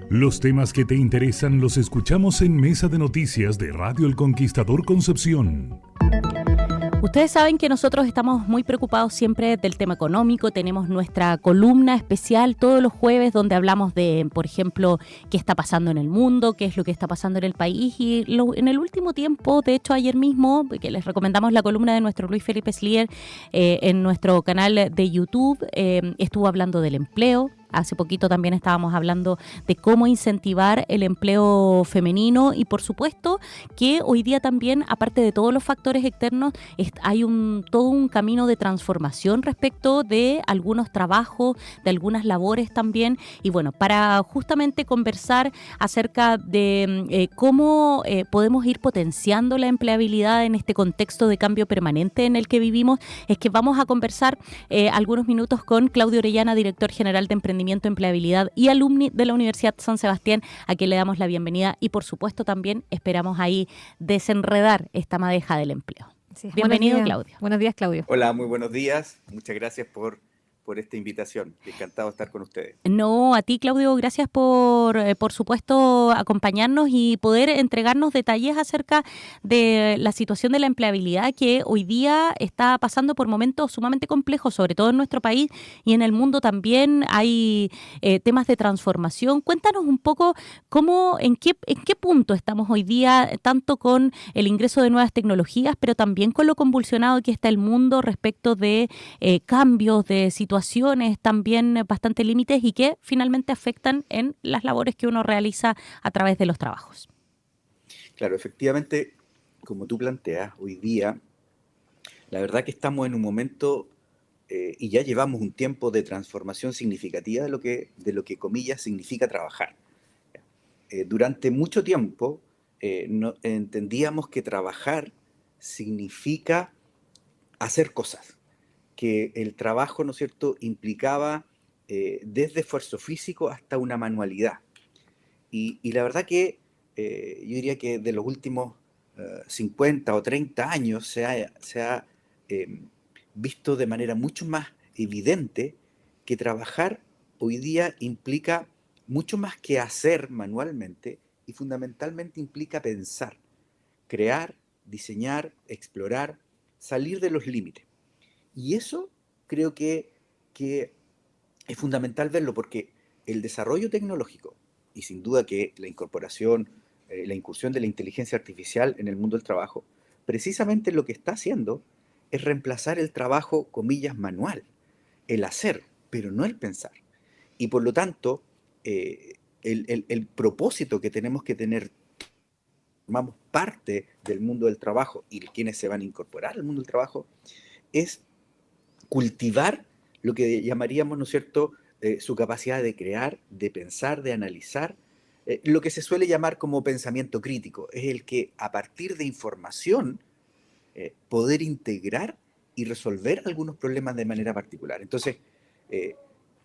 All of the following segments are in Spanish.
Los temas que te interesan los escuchamos en Mesa de Noticias de Radio El Conquistador Concepción. Ustedes saben que nosotros estamos muy preocupados siempre del tema económico. Tenemos nuestra columna especial todos los jueves donde hablamos de, por ejemplo, qué está pasando en el mundo, qué es lo que está pasando en el país. Y en el último tiempo, de hecho ayer mismo, que les recomendamos la columna de nuestro Luis Felipe Slier en nuestro canal de YouTube, estuvo hablando del empleo. Hace poquito también estábamos hablando de cómo incentivar el empleo femenino y por supuesto que hoy día también, aparte de todos los factores externos, hay todo un camino de transformación respecto de algunos trabajos, de algunas labores también. Y bueno, para justamente conversar acerca de cómo podemos ir potenciando la empleabilidad en este contexto de cambio permanente en el que vivimos, es que vamos a conversar algunos minutos con Claudio Orellana, director general de Emprendimiento, Empleabilidad y alumni de la Universidad San Sebastián, a quien le damos la bienvenida y por supuesto también esperamos ahí desenredar esta madeja del empleo. Sí, Bienvenido, Claudio. Buenos días, Claudio. Hola, muy buenos días. Muchas gracias por esta invitación. Encantado de estar con ustedes. No, a ti, Claudio, gracias por supuesto, acompañarnos y poder entregarnos detalles acerca de la situación de la empleabilidad que hoy día está pasando por momentos sumamente complejos, sobre todo en nuestro país y en el mundo también hay temas de transformación. Cuéntanos un poco en qué punto estamos hoy día, tanto con el ingreso de nuevas tecnologías, pero también con lo convulsionado que está el mundo respecto de cambios, de situaciones también bastante límites y que finalmente afectan en las labores que uno realiza a través de los trabajos. Claro, efectivamente, como tú planteas, hoy día, la verdad que estamos en un momento y ya llevamos un tiempo de transformación significativa de lo que comillas significa trabajar. Durante mucho tiempo entendíamos que trabajar significa hacer cosas, que el trabajo, ¿no es cierto?, implicaba desde esfuerzo físico hasta una manualidad. Y la verdad que yo diría que de los últimos 50 o 30 años se ha visto de manera mucho más evidente que trabajar hoy día implica mucho más que hacer manualmente y fundamentalmente implica pensar, crear, diseñar, explorar, salir de los límites. Y eso creo que es fundamental verlo porque el desarrollo tecnológico y sin duda que la incorporación, la incursión de la inteligencia artificial en el mundo del trabajo, precisamente lo que está haciendo es reemplazar el trabajo, comillas, manual, el hacer, pero no el pensar. Y por lo tanto, el propósito que tenemos que tener, formamos parte del mundo del trabajo y quienes se van a incorporar al mundo del trabajo, es cultivar lo que llamaríamos, ¿no es cierto?, su capacidad de crear, de pensar, de analizar, lo que se suele llamar como pensamiento crítico, es el que a partir de información poder integrar y resolver algunos problemas de manera particular. Entonces, eh,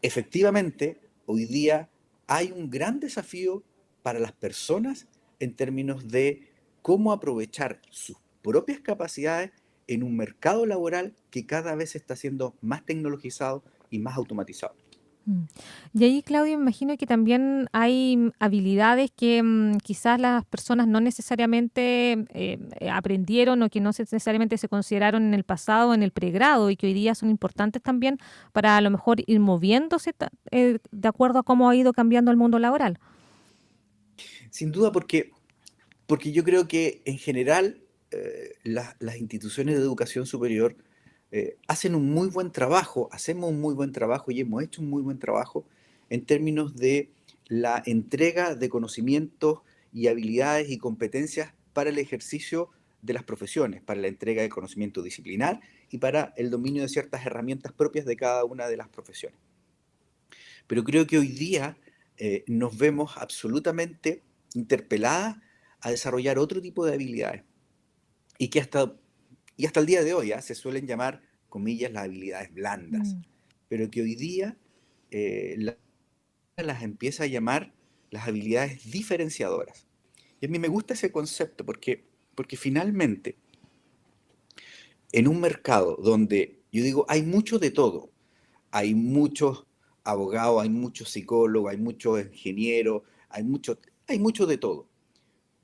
efectivamente, hoy día hay un gran desafío para las personas en términos de cómo aprovechar sus propias capacidades en un mercado laboral que cada vez está siendo más tecnologizado y más automatizado. Y ahí, Claudio, me imagino que también hay habilidades que quizás las personas no necesariamente aprendieron o que no necesariamente se consideraron en el pasado, en el pregrado, y que hoy día son importantes también para a lo mejor ir moviéndose de acuerdo a cómo ha ido cambiando el mundo laboral. Sin duda porque yo creo que en general las instituciones de educación superior hacen un muy buen trabajo, hacemos un muy buen trabajo y hemos hecho un muy buen trabajo en términos de la entrega de conocimientos y habilidades y competencias para el ejercicio de las profesiones, para la entrega de conocimiento disciplinar y para el dominio de ciertas herramientas propias de cada una de las profesiones. Pero creo que hoy día nos vemos absolutamente interpeladas a desarrollar otro tipo de habilidades y que hasta el día de hoy se suelen llamar, comillas, las habilidades blandas, pero que hoy día las empieza a llamar las habilidades diferenciadoras. Y a mí me gusta ese concepto porque finalmente en un mercado donde yo digo hay mucho de todo, hay muchos abogados, hay muchos psicólogos, hay muchos ingenieros, hay mucho de todo.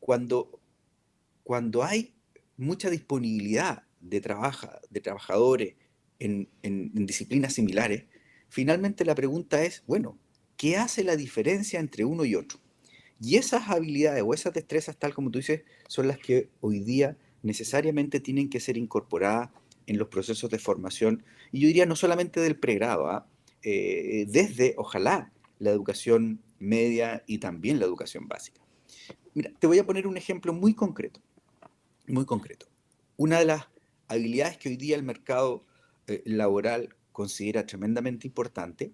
Cuando, cuando hay mucha disponibilidad de trabajadores en disciplinas similares, finalmente la pregunta es, bueno, ¿qué hace la diferencia entre uno y otro? Y esas habilidades o esas destrezas, tal como tú dices, son las que hoy día necesariamente tienen que ser incorporadas en los procesos de formación, y yo diría no solamente del pregrado, ¿ah? Desde, ojalá, la educación media y también la educación básica. Mira, te voy a poner un ejemplo muy concreto, muy concreto. Una de las habilidades que hoy día el mercado laboral considera tremendamente importante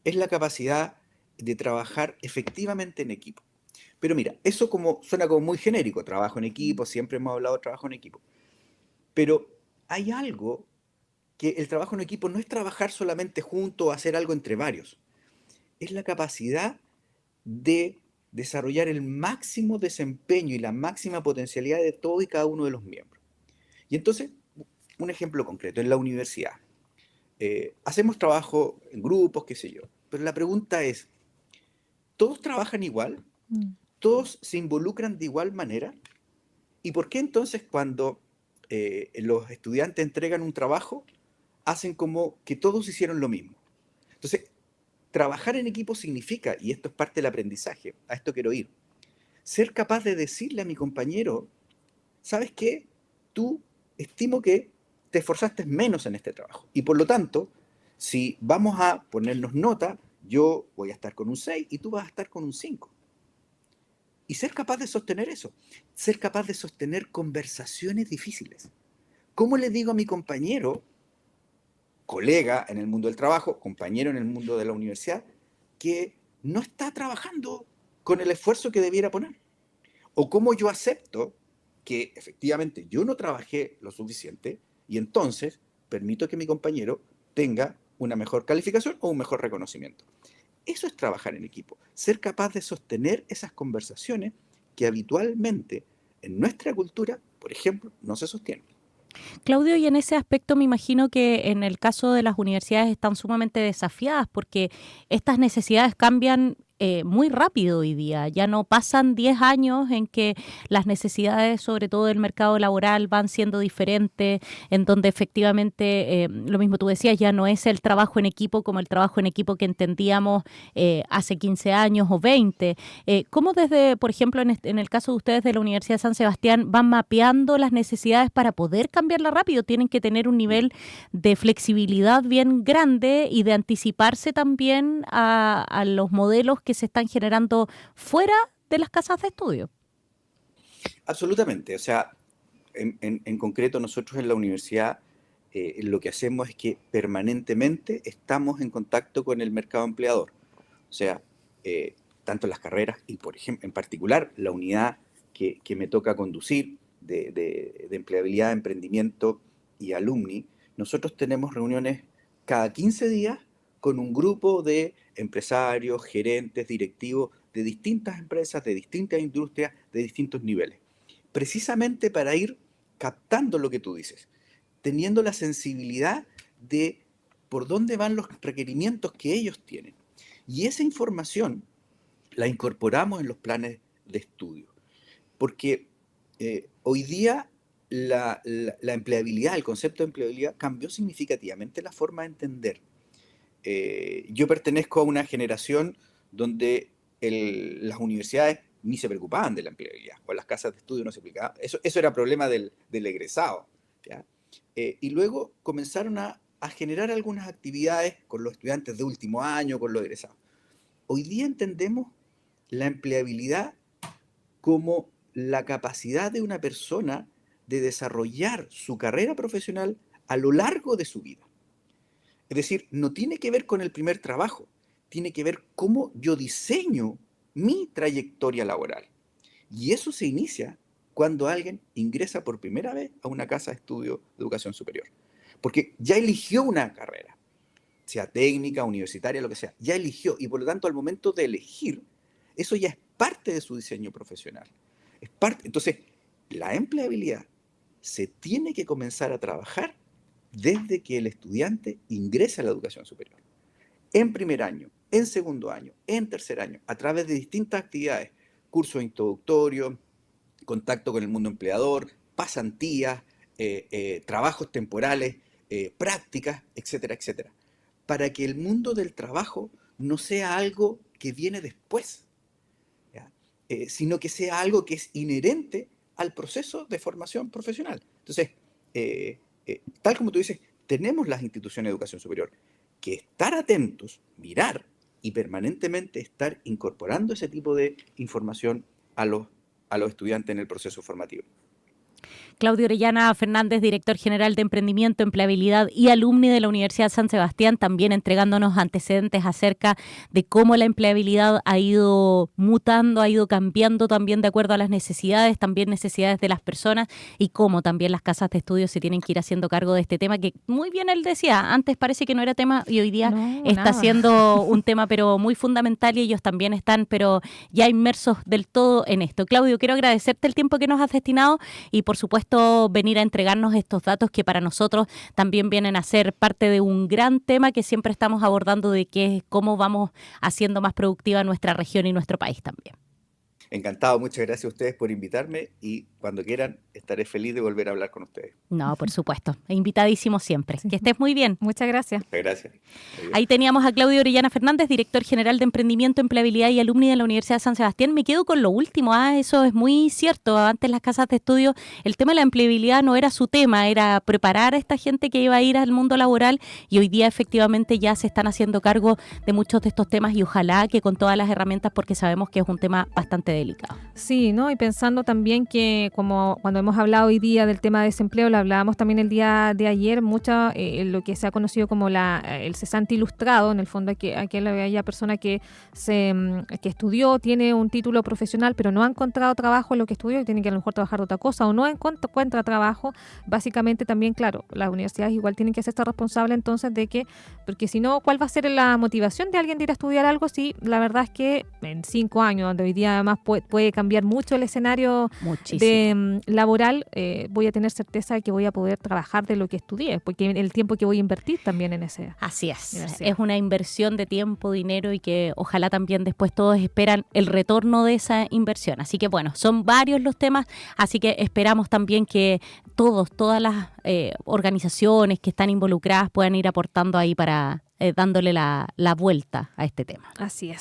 es la capacidad de trabajar efectivamente en equipo. Pero mira, eso suena como muy genérico, trabajo en equipo, siempre hemos hablado de trabajo en equipo. Pero hay algo que el trabajo en equipo no es trabajar solamente juntos o hacer algo entre varios. Es la capacidad de desarrollar el máximo desempeño y la máxima potencialidad de todo y cada uno de los miembros. Y entonces, un ejemplo concreto, en la universidad. Hacemos trabajo en grupos, qué sé yo, pero la pregunta es, ¿todos trabajan igual? Mm. ¿Todos se involucran de igual manera? ¿Y por qué entonces cuando los estudiantes entregan un trabajo, hacen como que todos hicieron lo mismo? Entonces, trabajar en equipo significa, y esto es parte del aprendizaje, a esto quiero ir, ser capaz de decirle a mi compañero, ¿sabes qué? Tú estimo que te esforzaste menos en este trabajo. Y por lo tanto, si vamos a ponernos nota, yo voy a estar con un 6 y tú vas a estar con un 5. Y ser capaz de sostener eso, ser capaz de sostener conversaciones difíciles. ¿Cómo le digo a mi compañero, colega en el mundo del trabajo, compañero en el mundo de la universidad, que no está trabajando con el esfuerzo que debiera poner? ¿O cómo yo acepto que efectivamente yo no trabajé lo suficiente y entonces permito que mi compañero tenga una mejor calificación o un mejor reconocimiento? Eso es trabajar en equipo, ser capaz de sostener esas conversaciones que habitualmente en nuestra cultura, por ejemplo, no se sostienen. Claudio, y en ese aspecto me imagino que en el caso de las universidades están sumamente desafiadas porque estas necesidades cambian muy rápido hoy día. Ya no pasan 10 años en que las necesidades, sobre todo del mercado laboral, van siendo diferentes, en donde efectivamente, lo mismo tú decías, ya no es el trabajo en equipo como el trabajo en equipo que entendíamos hace 15 años o 20. ¿Cómo desde, por ejemplo, en el caso de ustedes de la Universidad de San Sebastián, van mapeando las necesidades para poder cambiarla rápido? Tienen que tener un nivel de flexibilidad bien grande y de anticiparse también a los modelos que se están generando fuera de las casas de estudio. Absolutamente. O sea, en concreto nosotros en la universidad lo que hacemos es que permanentemente estamos en contacto con el mercado empleador. O sea, tanto las carreras y, por ejemplo, en particular, la unidad que me toca conducir de empleabilidad, emprendimiento y alumni, nosotros tenemos reuniones cada 15 días con un grupo de empresarios, gerentes, directivos de distintas empresas, de distintas industrias, de distintos niveles, precisamente para ir captando lo que tú dices, teniendo la sensibilidad de por dónde van los requerimientos que ellos tienen. Y esa información la incorporamos en los planes de estudio, porque hoy día la empleabilidad, el concepto de empleabilidad cambió significativamente la forma de entender. Yo pertenezco a una generación donde las universidades ni se preocupaban de la empleabilidad, o las casas de estudio no se aplicaban. Eso era problema del egresado, ¿ya? Y luego comenzaron a generar algunas actividades con los estudiantes de último año, con los egresados. Hoy día entendemos la empleabilidad como la capacidad de una persona de desarrollar su carrera profesional a lo largo de su vida. Es decir, no tiene que ver con el primer trabajo, tiene que ver cómo yo diseño mi trayectoria laboral. Y eso se inicia cuando alguien ingresa por primera vez a una casa de estudio de educación superior. Porque ya eligió una carrera, sea técnica, universitaria, lo que sea, ya eligió. Y por lo tanto, al momento de elegir, eso ya es parte de su diseño profesional. Entonces, la empleabilidad se tiene que comenzar a trabajar desde que el estudiante ingresa a la educación superior. En primer año, en segundo año, en tercer año, a través de distintas actividades, cursos introductorios, contacto con el mundo empleador, pasantías, trabajos temporales, prácticas, etcétera, etcétera, para que el mundo del trabajo no sea algo que viene después, ¿ya? Sino que sea algo que es inherente al proceso de formación profesional. Entonces, tal como tú dices, tenemos las instituciones de educación superior que estar atentos, mirar y permanentemente estar incorporando ese tipo de información a los estudiantes en el proceso formativo. Claudio Orellana Fernández, director general de Emprendimiento, Empleabilidad y alumni de la Universidad San Sebastián, también entregándonos antecedentes acerca de cómo la empleabilidad ha ido mutando, ha ido cambiando también de acuerdo a las necesidades, también necesidades de las personas y cómo también las casas de estudios se tienen que ir haciendo cargo de este tema que muy bien él decía, antes parece que no era tema y hoy día está siendo un tema pero muy fundamental y ellos también están pero ya inmersos del todo en esto. Claudio, quiero agradecerte el tiempo que nos has destinado y por supuesto venir a entregarnos estos datos que para nosotros también vienen a ser parte de un gran tema que siempre estamos abordando de que es cómo vamos haciendo más productiva nuestra región y nuestro país también. Encantado, muchas gracias a ustedes por invitarme y cuando quieran estaré feliz de volver a hablar con ustedes. No, por supuesto, invitadísimo siempre. Sí. Que estés muy bien. Muchas gracias. Muchas gracias. Ahí teníamos a Claudio Orellana Fernández, director general de Emprendimiento, Empleabilidad y alumni de la Universidad de San Sebastián. Me quedo con lo último, eso es muy cierto. Antes las casas de estudio, el tema de la empleabilidad no era su tema, era preparar a esta gente que iba a ir al mundo laboral y hoy día efectivamente ya se están haciendo cargo de muchos de estos temas y ojalá que con todas las herramientas porque sabemos que es un tema bastante delicado. Sí, ¿no? Y pensando también que como cuando hemos hablado hoy día del tema de desempleo, lo hablábamos también el día de ayer, mucha lo que se ha conocido como el cesante ilustrado, en el fondo aquella persona que estudió, tiene un título profesional, pero no ha encontrado trabajo en lo que estudió y tiene que a lo mejor trabajar de otra cosa o no encuentra trabajo. Básicamente también, claro, las universidades igual tienen que hacerse responsables entonces de que, porque si no, ¿cuál va a ser la motivación de alguien de ir a estudiar algo si la verdad es que en 5 años, donde hoy día además puede cambiar mucho el escenario laboral, voy a tener certeza de que voy a poder trabajar de lo que estudié, porque el tiempo que voy a invertir también en ese. Así es una inversión de tiempo, dinero y que ojalá también después todos esperan el retorno de esa inversión. Así que bueno, son varios los temas, así que esperamos también que todas las organizaciones que están involucradas puedan ir aportando ahí para dándole la vuelta a este tema. Así es.